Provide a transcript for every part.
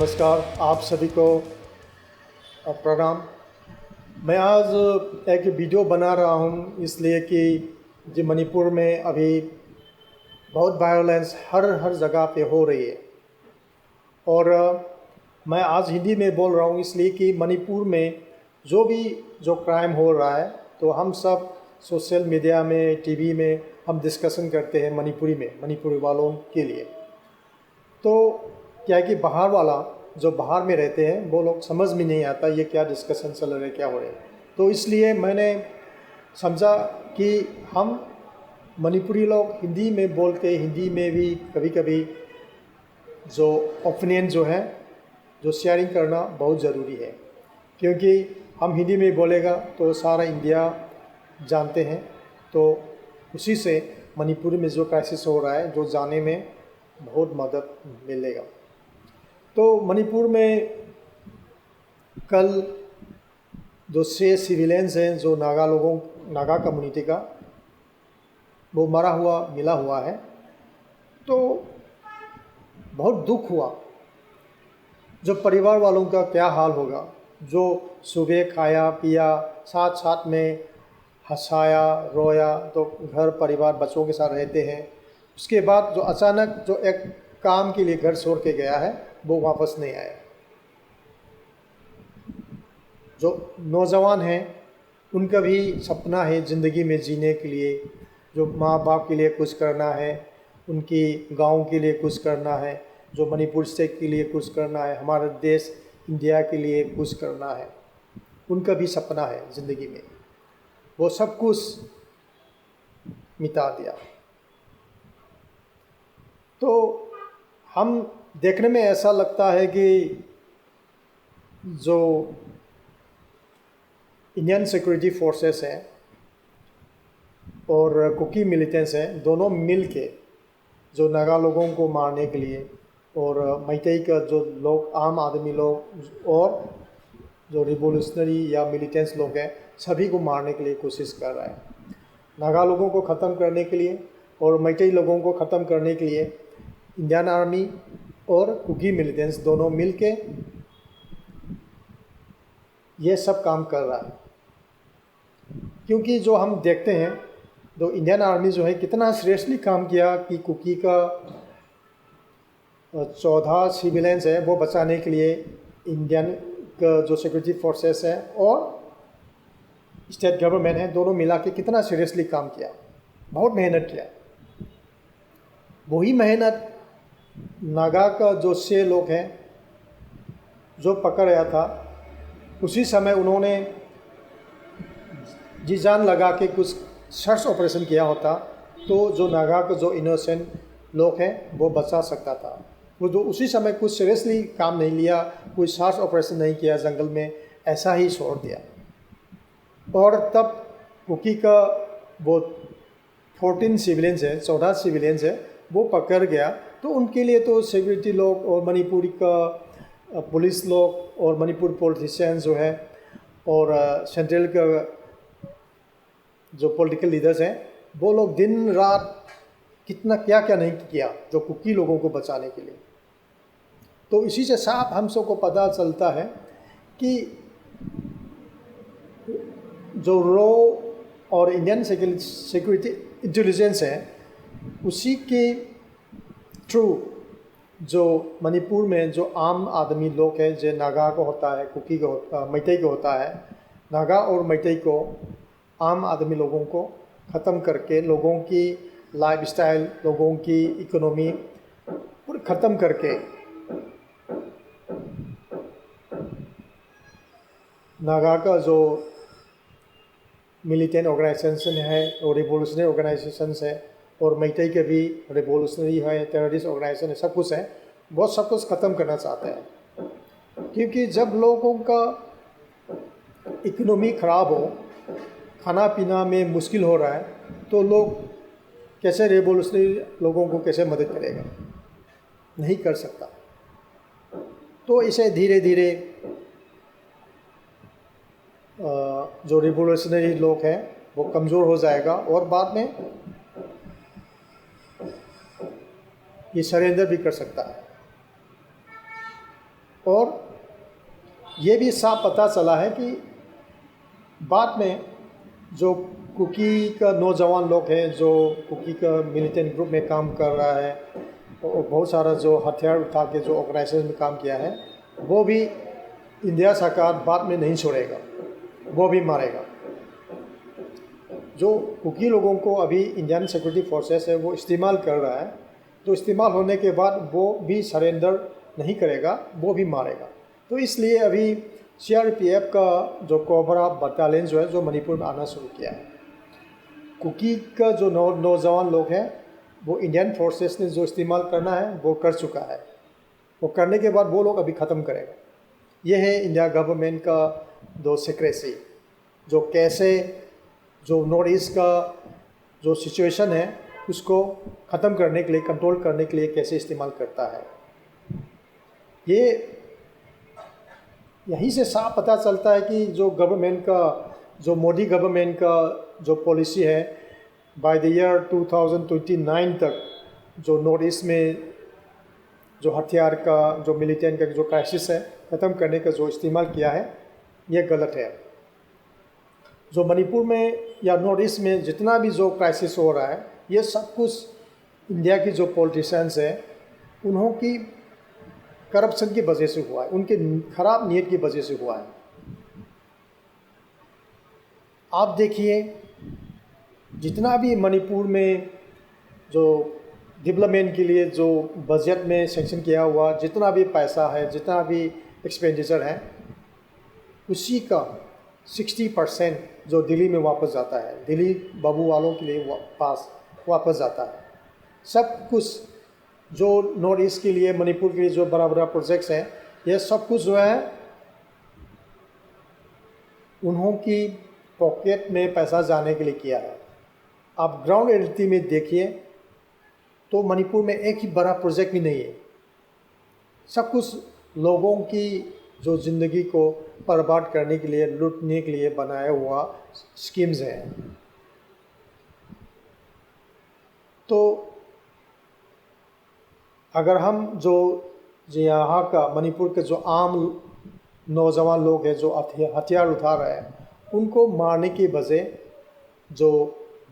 नमस्कार आप सभी को प्रणाम। मैं आज एक वीडियो बना रहा हूं इसलिए कि जो मणिपुर में अभी बहुत वायलेंस हर जगह पे हो रही है और मैं आज हिंदी में बोल रहा हूं इसलिए कि मणिपुर में जो क्राइम हो रहा है तो हम सब सोशल मीडिया में टीवी में हम डिस्कशन करते हैं मणिपुरी वालों के लिए। तो क्या है कि बाहर वाला जो बाहर में रहते हैं वो लोग समझ में नहीं आता ये क्या डिस्कशन चल रहे क्या हो रहे हैं। तो इसलिए मैंने समझा कि हम मणिपुरी लोग हिंदी में बोल के हिंदी में भी कभी कभी जो ओपिनियन जो है जो शेयरिंग करना बहुत ज़रूरी है, क्योंकि हम हिंदी में बोलेगा तो सारा इंडिया जानते हैं, तो उसी से मणिपुर में जो क्राइसिस हो रहा है जो जाने में बहुत मदद मिलेगा। तो मणिपुर में कल जो 6 सिविलियंस हैं जो नागा कम्युनिटी का वो मिला हुआ है, तो बहुत दुख हुआ। जो परिवार वालों का क्या हाल होगा, जो सुबह खाया पिया साथ साथ में हंसाया रोया, तो घर परिवार बच्चों के साथ रहते हैं, उसके बाद जो अचानक जो एक काम के लिए घर छोड़ के गया है वो वापस नहीं आया। जो नौजवान हैं उनका भी सपना है ज़िंदगी में जीने के लिए, जो माँ बाप के लिए कुछ करना है, उनकी गांव के लिए कुछ करना है, जो मणिपुर स्टेट के लिए कुछ करना है, हमारे देश इंडिया के लिए कुछ करना है, उनका भी सपना है ज़िंदगी में, वो सब कुछ मिटा दिया। तो हम देखने में ऐसा लगता है कि जो इंडियन सिक्योरिटी फोर्सेस हैं और कुकी मिलिटेंट्स हैं, दोनों मिल के जो नागा लोगों को मारने के लिए और मैतेई का जो लोग आम आदमी लोग और जो रिवोल्यूशनरी या मिलिटेंट्स लोग हैं सभी को मारने के लिए कोशिश कर रहा है। नागा लोगों को ख़त्म करने के लिए और मैतेई लोगों को ख़त्म करने के लिए इंडियन आर्मी और कुकी मिलिटेंट्स दोनों मिलके ये सब काम कर रहा है। क्योंकि जो हम देखते हैं तो इंडियन आर्मी जो है कितना सीरियसली काम किया कि कुकी का 14 सिविलियंस है वो बचाने के लिए इंडियन का जो सिक्योरिटी फोर्सेस है और स्टेट गवर्नमेंट है दोनों मिला के कितना सीरियसली काम किया, बहुत मेहनत किया। वही मेहनत नागा का जो 6 लोग हैं जो पकड़ गया था, उसी समय उन्होंने जी जान लगा के कुछ सर्च ऑपरेशन किया होता तो जो नागा का जो इनोसेंट लोग हैं वो बचा सकता था। वो जो उसी समय कुछ सीरियसली काम नहीं लिया, कोई सर्च ऑपरेशन नहीं किया, जंगल में ऐसा ही छोड़ दिया। और तब कुकी का वो 14 सिविलियंस है, 14 सिविलियंस है वो पकड़ गया, तो उनके लिए तो सिक्योरिटी लोग और मणिपुर का पुलिस लोग और मणिपुर पॉलिटिशियंस जो है और सेंट्रल का जो पॉलिटिकल लीडर्स हैं वो लोग दिन रात कितना क्या क्या नहीं किया जो कुकी लोगों को बचाने के लिए। तो इसी से साफ हम सबको पता चलता है कि जो रॉ और इंडियन सिक्योरिटी इंटेलिजेंस है उसी के थ्रू जो मणिपुर में जो आम आदमी लोग हैं, जो नागा को होता है, कुकी को होता, मैतेई को होता है, नागा और मैतेई को आम आदमी लोगों को ख़त्म करके लोगों की लाइफस्टाइल, लोगों की इकोनॉमी पूरी ख़त्म करके नागा का जो मिलिटेंट ऑर्गेनाइजेशन है और रिवोल्यूशनरी ऑर्गेनाइजेशंस है और मैतेई के भी रिवोल्यूशनरी है, टेररिस्ट ऑर्गेनाइजेशन है, सब कुछ है, वो सब कुछ ख़त्म करना चाहते हैं। क्योंकि जब लोगों का इकोनॉमी ख़राब हो, खाना पीना में मुश्किल हो रहा है, तो लोग कैसे रिवोल्यूशनरी लोगों को कैसे मदद करेगा, नहीं कर सकता। तो इसे धीरे धीरे जो रिवोल्यूशनरी लोग हैं वो कमज़ोर हो जाएगा और बाद में ये सरेंडर भी कर सकता है। और ये भी साफ पता चला है कि बाद में जो कुकी का नौजवान लोग हैं, जो कुकी का मिलिटेंट ग्रुप में काम कर रहा है और बहुत सारा जो हथियार उठा के जो ऑर्गेनाइजेशन में काम किया है, वो भी इंडिया सरकार बाद में नहीं छोड़ेगा, वो भी मारेगा। जो कुकी लोगों को अभी इंडियन सिक्योरिटी फोर्सेस है वो इस्तेमाल कर रहा है, तो इस्तेमाल होने के बाद वो भी सरेंडर नहीं करेगा, वो भी मारेगा। तो इसलिए अभी सीआरपीएफ का जो कोबरा बटालियन जो है, जो मणिपुर में आना शुरू किया है। कुकी का जो नौजवान लोग हैं वो इंडियन फोर्सेस ने जो इस्तेमाल करना है वो कर चुका है, वो करने के बाद वो लोग अभी ख़त्म करेगा। ये है इंडिया गवर्नमेंट का जो सिक्रेसी, जो कैसे जो नॉर्थ ईस्ट का जो सिचुएशन है उसको ख़त्म करने के लिए, कंट्रोल करने के लिए कैसे इस्तेमाल करता है। ये यहीं से साफ पता चलता है कि जो गवर्नमेंट का, जो मोदी गवर्नमेंट का जो पॉलिसी है, बाय द ईयर 2029 तक जो नॉर्थ ईस्ट में जो हथियार का, जो मिलिटेंट का जो क्राइसिस है ख़त्म करने का जो इस्तेमाल किया है, ये गलत है। जो मणिपुर में या नॉर्थ ईस्ट में जितना भी जो क्राइसिस हो रहा है, ये सब कुछ इंडिया की जो पॉलिटिशियंस हैं उन्हों की करप्शन की वजह से हुआ है, उनके खराब नीयत की वजह से हुआ है। आप देखिए, जितना भी मणिपुर में जो डेवलपमेंट के लिए जो बजट में सेंक्शन किया हुआ जितना भी पैसा है, जितना भी एक्सपेंडिचर है, उसी का 60% जो दिल्ली में वापस जाता है, दिल्ली बाबू वालों के लिए पास वापस जाता है। सब कुछ जो नॉर्थ ईस्ट के लिए, मणिपुर के लिए जो बड़ा बड़ा प्रोजेक्ट्स हैं, ये सब कुछ जो है उन्हों की पॉकेट में पैसा जाने के लिए किया है। आप ग्राउंड रियलिटी में देखिए तो मणिपुर में एक ही बड़ा प्रोजेक्ट भी नहीं है, सब कुछ लोगों की जो ज़िंदगी को बर्बाद करने के लिए, लूटने के लिए बनाया हुआ स्कीम्स हैं। तो अगर हम जो यहाँ का मणिपुर के जो आम नौजवान लोग हैं जो हथियार उठा रहे हैं, उनको मारने की बजाय जो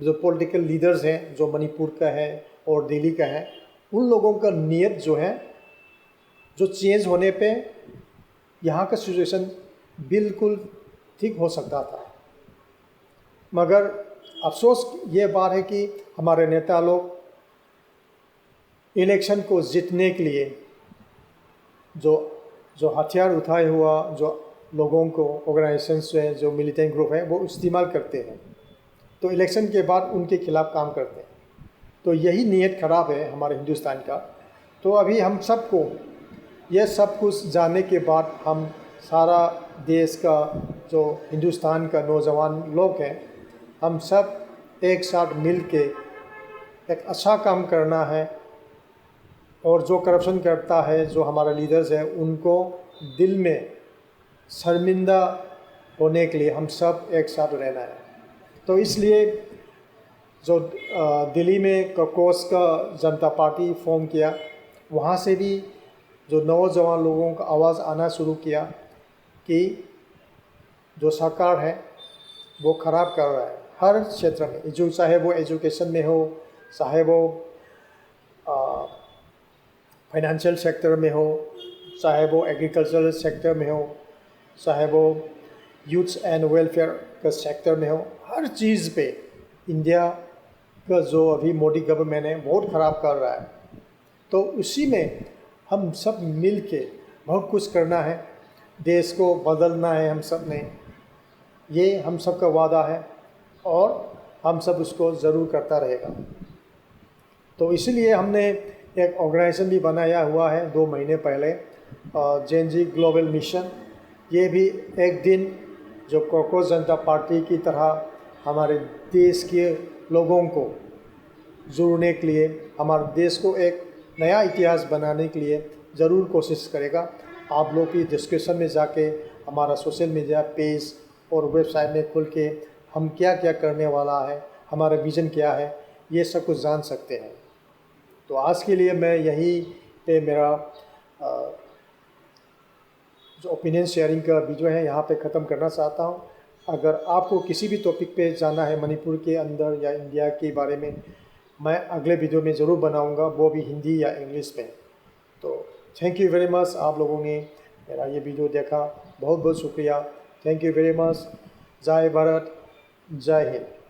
पॉलिटिकल लीडर्स हैं जो मणिपुर का है और दिल्ली का है, उन लोगों का नीयत जो है जो चेंज होने पे यहाँ का सिचुएशन बिल्कुल ठीक हो सकता था। मगर अफसोस ये बात है कि हमारे नेता लोग इलेक्शन को जीतने के लिए जो हथियार उठाए हुआ जो लोगों को, ऑर्गेनाइजेशंस हैं, जो मिलिटेंट ग्रुप है, वो इस्तेमाल करते हैं, तो इलेक्शन के बाद उनके खिलाफ काम करते हैं। तो यही नीयत ख़राब है हमारे हिंदुस्तान का। तो अभी हम सबको ये सब कुछ जानने के बाद हम सारा देश का जो हिंदुस्तान का नौजवान लोग हैं, हम सब एक साथ मिल के एक अच्छा काम करना है। और जो करप्शन करता है, जो हमारा लीडर्स है, उनको दिल में शर्मिंदा होने के लिए हम सब एक साथ रहना है। तो इसलिए जो दिल्ली में कॉकरोच का जनता पार्टी फॉर्म किया, वहाँ से भी जो नौजवान लोगों का आवाज़ आना शुरू किया कि जो सरकार है वो ख़राब कर रहा है हर क्षेत्र में, चाहे वो एजुकेशन में हो, चाहे वो फाइनेंशियल सेक्टर में हो, चाहे वो एग्रीकल्चरल सेक्टर में हो, चाहे वो यूथ एंड वेलफेयर का सेक्टर में हो, हर चीज़ पे इंडिया का जो अभी मोदी गवर्नमेंट है बहुत ख़राब कर रहा है। तो उसी में हम सब मिल के बहुत कुछ करना है, देश को बदलना है हम सब ने, ये हम सब का वादा है और हम सब उसको ज़रूर करता रहेगा। तो इसलिए हमने एक ऑर्गेनाइजेशन भी बनाया हुआ है 2 महीने पहले, जेएनजी ग्लोबल मिशन। ये भी एक दिन जो कॉकरोच जनता पार्टी की तरह हमारे देश के लोगों को जोड़ने के लिए, हमारे देश को एक नया इतिहास बनाने के लिए ज़रूर कोशिश करेगा। आप लोग भी डिस्क्रिप्शन में जाके हमारा सोशल मीडिया पेज और वेबसाइट में खुल के हम क्या क्या करने वाला है, हमारा विज़न क्या है, ये सब कुछ जान सकते हैं। तो आज के लिए मैं यहीं पे मेरा जो ओपिनियन शेयरिंग का वीडियो है यहाँ पे ख़त्म करना चाहता हूँ। अगर आपको किसी भी टॉपिक पे जाना है मणिपुर के अंदर या इंडिया के बारे में, मैं अगले वीडियो में ज़रूर बनाऊँगा, वो भी हिंदी या इंग्लिश में। तो थैंक यू वेरी मच, आप लोगों ने मेरा ये वीडियो देखा, बहुत बहुत शुक्रिया। Thank you very much. जय भारत, जय हिंद।